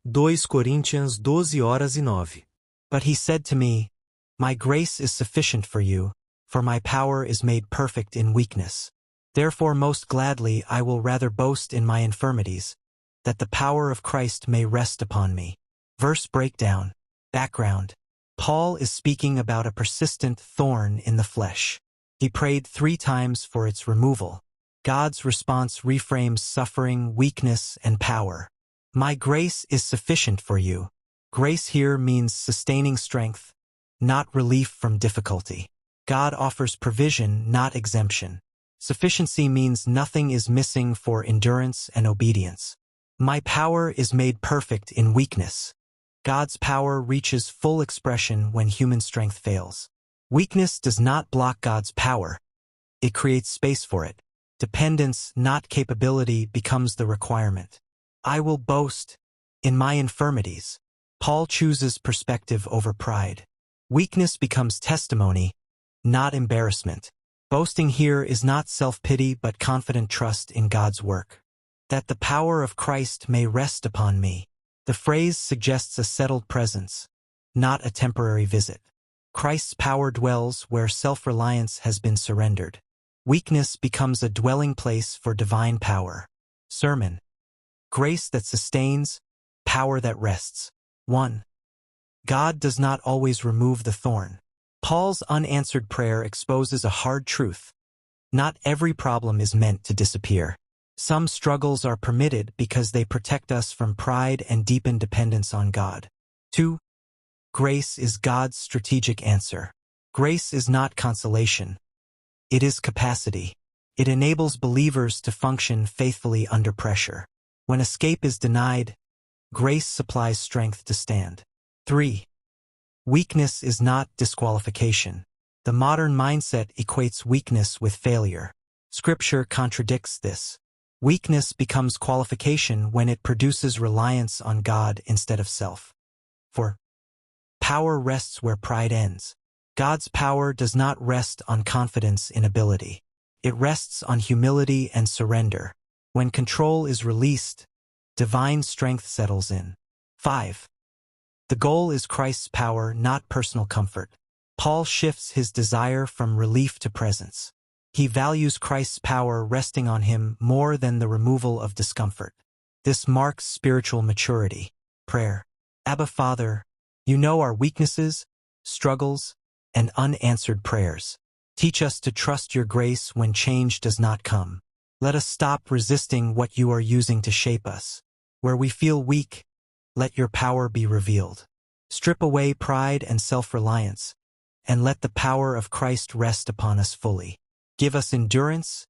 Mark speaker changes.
Speaker 1: 2 Coríntios 12:9.
Speaker 2: But he said to me, My grace is sufficient for you, for my power is made perfect in weakness. Therefore most gladly I will rather boast in my infirmities, that the power of Christ may rest upon me. Verse breakdown. Background. Paul is speaking about a persistent thorn in the flesh. He prayed 3 times for its removal. God's response reframes suffering, weakness, and power. My grace is sufficient for you. Grace here means sustaining strength, not relief from difficulty. God offers provision, not exemption. Sufficiency means nothing is missing for endurance and obedience. My power is made perfect in weakness. God's power reaches full expression when human strength fails. Weakness does not block God's power. It creates space for it. Dependence, not capability, becomes the requirement. I will boast in my infirmities. Paul chooses perspective over pride. Weakness becomes testimony, not embarrassment. Boasting here is not self-pity but confident trust in God's work. That the power of Christ may rest upon me. The phrase suggests a settled presence, not a temporary visit. Christ's power dwells where self-reliance has been surrendered. Weakness becomes a dwelling place for divine power. Sermon. Grace that sustains, power that rests. 1. God does not always remove the thorn. Paul's unanswered prayer exposes a hard truth. Not every problem is meant to disappear. Some struggles are permitted because they protect us from pride and deepen dependence on God. 2. Grace is God's strategic answer. Grace is not consolation. It is capacity. It enables believers to function faithfully under pressure. When escape is denied, grace supplies strength to stand. 3. Weakness is not disqualification. The modern mindset equates weakness with failure. Scripture contradicts this. Weakness becomes qualification when it produces reliance on God instead of self. 4. Power rests where pride ends. God's power does not rest on confidence in ability. It rests on humility and surrender. When control is released, divine strength settles in. 5. The goal is Christ's power, not personal comfort. Paul shifts his desire from relief to presence. He values Christ's power resting on him more than the removal of discomfort. This marks spiritual maturity. Prayer. Abba Father, you know our weaknesses, struggles, and unanswered prayers. Teach us to trust your grace when change does not come. Let us stop resisting what you are using to shape us. Where we feel weak, let your power be revealed. Strip away pride and self-reliance, and let the power of Christ rest upon us fully. Give us endurance,